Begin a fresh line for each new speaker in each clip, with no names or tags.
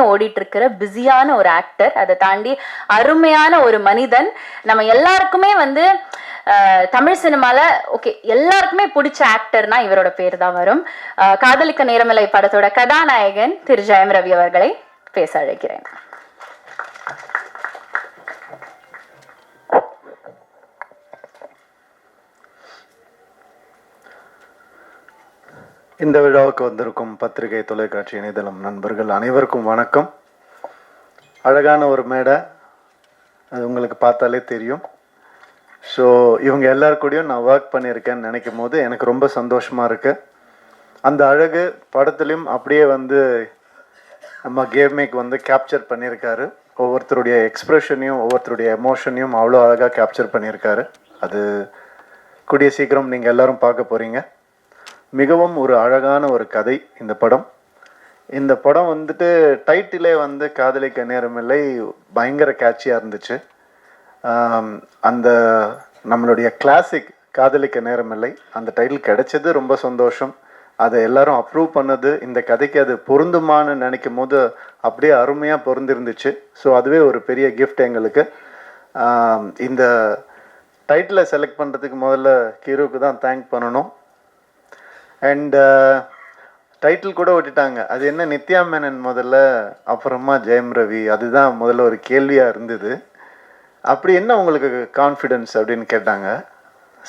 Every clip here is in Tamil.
ஓடிட்டு இருக்கிற பிஸியான ஒரு ஆக்டர், அதை தாண்டி அருமையான ஒரு மனிதன். நம்ம எல்லாருக்குமே தமிழ் சினிமால ஓகே எல்லாருக்குமே பிடிச்ச ஆக்டர்னா இவரோட பேர் தான் வரும். காதலிக்க நேரமில்லை படத்தோட கதாநாயகன் திரு ஜெயம் ரவி அவர்களை பேச அழைக்கிறேன்.
இந்த விழாவுக்கு வந்திருக்கும் பத்திரிகை, தொலைக்காட்சி, இணையதளம் நண்பர்கள் அனைவருக்கும் வணக்கம். அழகான ஒரு மேடை, அது உங்களுக்கு பார்த்தாலே தெரியும். ஸோ இவங்க எல்லாருக்கூடையும் நான் ஒர்க் பண்ணியிருக்கேன்னு நினைக்கும் போது எனக்கு ரொம்ப சந்தோஷமாக இருக்குது. அந்த அழகு படத்துலையும் அப்படியே நம்ம கேமேக் கேப்சர் பண்ணியிருக்காரு. ஒவ்வொருத்தருடைய எக்ஸ்ப்ரெஷனையும் ஒவ்வொருத்தருடைய எமோஷனையும் அவ்வளோ அழகாக கேப்சர் பண்ணியிருக்காரு. அது கூடிய சீக்கிரம் நீங்கள் எல்லோரும் பார்க்க போகிறீங்க. மிகவும் ஒரு அழகான ஒரு கதை இந்த படம். இந்த படம் டைட்டிலே காதலிக்க நேரமில்லை பயங்கர கேட்சியாக இருந்துச்சு. அந்த நம்மளுடைய கிளாசிக் காதலிக்க நேரமில்லை அந்த டைட்டில் கிடைச்சது ரொம்ப சந்தோஷம். அதை எல்லாரும் அப்ரூவ் பண்ணது, இந்த கதைக்கு அது பொருந்துமான்னு நினைக்கும் போது அப்படியே அருமையாக பொருந்திருந்துச்சு. ஸோ அதுவே ஒரு பெரிய கிஃப்ட் எங்களுக்கு. இந்த டைட்டிலை செலக்ட் பண்ணுறதுக்கு முதல்ல ஹீரோவுக்கு தான் தேங்க் பண்ணணும். அண்ட் டைட்டில் கூட விட்டுட்டாங்க. அது என்ன நித்யா மேனன் முதல்ல, அப்புறமா ஜெயம் ரவி, அதுதான் முதல்ல ஒரு கேள்வியாக இருந்தது. அப்படி என்ன உங்களுக்கு கான்ஃபிடென்ஸ் அப்படின்னு கேட்டாங்க.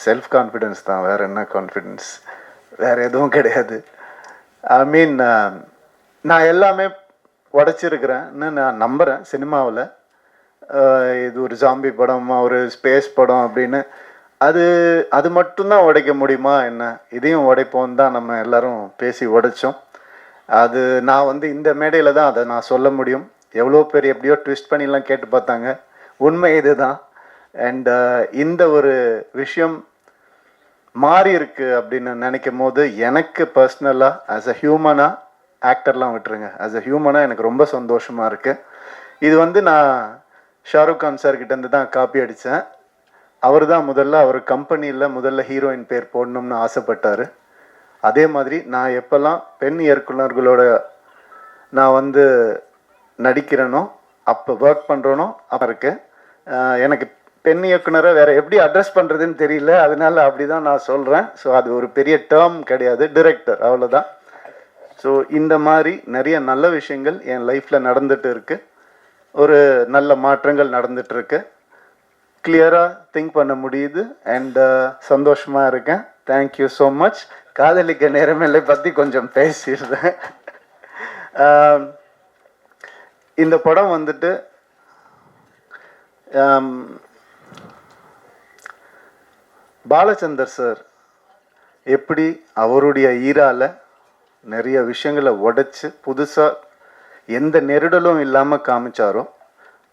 செல்ஃப் கான்ஃபிடென்ஸ் தான், வேறு என்ன கான்ஃபிடென்ஸ், வேறு எதுவும் கிடையாது. ஐ மீன் நான் எல்லாமே உடச்சிருக்கிறேன்னு நான் நம்புகிறேன். சினிமாவில் இது ஒரு ஜாம்பி படம், ஒரு ஸ்பேஸ் படம் அப்படின்னு அது மட்டும்தான் உடைக்க முடியுமா என்ன, இதையும் உடைப்போம் தான் நம்ம எல்லாரும் பேசி உடைச்சோம். அது நான் இந்த மேடையில் தான் அதை நான் சொல்ல முடியும். எவ்வளோ பேர் எப்படியோ ட்விஸ்ட் பண்ணிலாம் கேட்டு பார்த்தாங்க. உண்மை இது தான். அண்ட் இந்த ஒரு விஷயம் மாறி இருக்கு அப்படின்னு நினைக்கும் போது எனக்கு பர்சனலாக ஆஸ் அ ஹியூமனாக, ஆக்டர்லாம் விட்டுருங்க, ஆஸ் அ ஹியூமனாக எனக்கு ரொம்ப சந்தோஷமாக இருக்குது. இது நான் ஷாருக் கான் சார்கிட்டேருந்து தான் காப்பி அடித்தேன். அவர் தான் அவர் கம்பெனியில் முதல்ல ஹீரோயின் பேர் போடணும்னு ஆசைப்பட்டார். அதே மாதிரி நான் எப்போல்லாம் பெண் இயக்குனர்களோட நான் நடிக்கிறேனோ, அப்போ ஒர்க் பண்ணுறனோ அப்போ இருக்கு. எனக்கு பெண் இயக்குனரை வேறு எப்படி அட்ரஸ் பண்ணுறதுன்னு தெரியல, அதனால அப்படி தான் நான் சொல்கிறேன். ஸோ அது ஒரு பெரிய டேர்ம் கிடையாது, டிரெக்டர், அவ்வளோதான். ஸோ இந்த மாதிரி நிறைய நல்ல விஷயங்கள் என் லைஃப்பில் நடந்துகிட்டு இருக்குது. ஒரு நல்ல மாற்றங்கள் நடந்துகிட்ருக்கு. கிளியராக திங்க் பண்ண முடியுது. அண்ட் சந்தோஷமாக இருக்கேன். Thank you so much. காதலிக்க நேரமில்லை பற்றி கொஞ்சம் பேசிடுறேன். இந்த படம் பாலச்சந்தர் சார் எப்படி அவருடைய ஈரால நிறைய விஷயங்களை உடைச்சு புதுசாக எந்த நெருடலும் இல்லாமல் காமிச்சாரோ,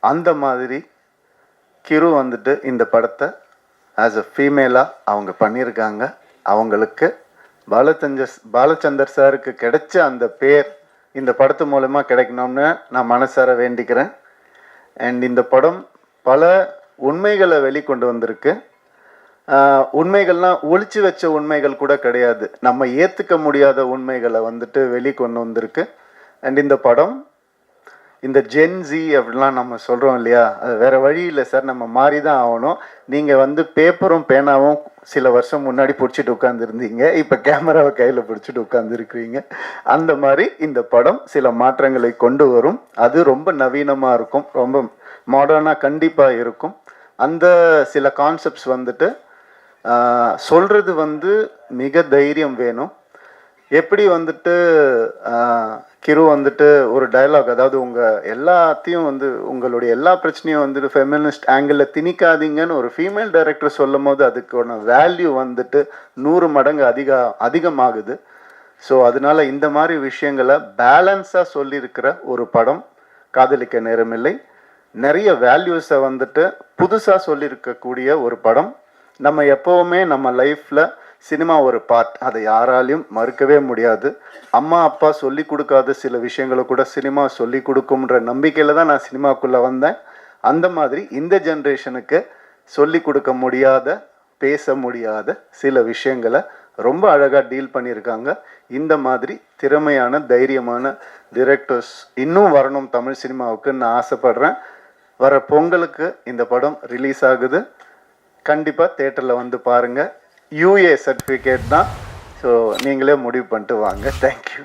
அந்த மாதிரி கிரு இந்த படத்தை ஆஸ் அ ஃபீமேலாக அவங்க பண்ணியிருக்காங்க. அவங்களுக்கு பாலச்சந்தர் சாருக்கு கிடைச்ச அந்த பேர் இந்த படத்து மூலமாக கிடைக்கணும்னு நான் மனசார வேண்டிக்கிறேன். அண்ட் இந்த படம் பல உண்மைகளை வெளிக்கொண்டு வந்திருக்கு. உண்மைகள்லாம் ஒளிச்சு வச்ச உண்மைகள் கூட கிடையாது, நம்ம ஏற்றுக்க முடியாத உண்மைகளை வெளிக்கொண்டு வந்திருக்கு. அண்ட் இந்த படம் இந்த ஜென்ஸி அப்படிலாம் நம்ம சொல்கிறோம் இல்லையா, அது வேறு வழி இல்லை சார், நம்ம மாறி தான் ஆகணும். நீங்கள் பேப்பரும் பேனாவும் சில வருஷம் முன்னாடி பிடிச்சிட்டு உட்காந்துருந்தீங்க, இப்போ கேமராவை கையில் பிடிச்சிட்டு உட்காந்துருக்குறீங்க. அந்த மாதிரி இந்த படம் சில மாற்றங்களை கொண்டு வரும். அது ரொம்ப நவீனமாக இருக்கும், ரொம்ப மாடர்னாக கண்டிப்பாக இருக்கும். அந்த சில கான்செப்ட்ஸ் சொல்கிறது மிக தைரியம் வேணும். எப்படி கிரு ஒரு டயலாக், அதாவது உங்கள் எல்லாத்தையும் உங்களுடைய எல்லா பிரச்சனையும் ஃபெமினிஸ்ட் ஆங்கிளில் திணிக்காதீங்கன்னு ஒரு ஃபீமேல் டைரக்டர் சொல்லும் போது அதுக்கான வேல்யூ 100 மடங்கு அதிகமாகுது. ஸோ அதனால இந்த மாதிரி விஷயங்களை பேலன்ஸாக சொல்லியிருக்கிற ஒரு படம் காதலிக்க நேரமில்லை. நிறைய வேல்யூஸை புதுசாக சொல்லியிருக்கக்கூடிய ஒரு படம். நம்ம எப்போவுமே நம்ம லைஃப்பில் சினிமா ஒரு பார்ட், அதை யாராலையும் மறுக்கவே முடியாது. அம்மா அப்பா சொல்லி கொடுக்காத சில விஷயங்களை கூட சினிமா சொல்லி கொடுக்கும்ன்ற நம்பிக்கையில் தான் நான் சினிமாக்குள்ளே வந்தேன். அந்த மாதிரி இந்த ஜென்ரேஷனுக்கு சொல்லி கொடுக்க முடியாத, பேச முடியாத சில விஷயங்களை ரொம்ப அழகாக டீல் பண்ணியிருக்காங்க. இந்த மாதிரி திறமையான தைரியமான டிரெக்டர்ஸ் இன்னும் வரணும் தமிழ் சினிமாவுக்கு நான் ஆசைப்படுறேன். வர பொங்கலுக்கு இந்த படம் ரிலீஸ் ஆகுது. கண்டிப்பாக தேட்டரில் வந்து பாருங்கள். யூஏ சர்டிஃபிகேட் தான். ஸோ நீங்களே முடிவு பண்ணிட்டு வாங்க. தேங்க்யூ.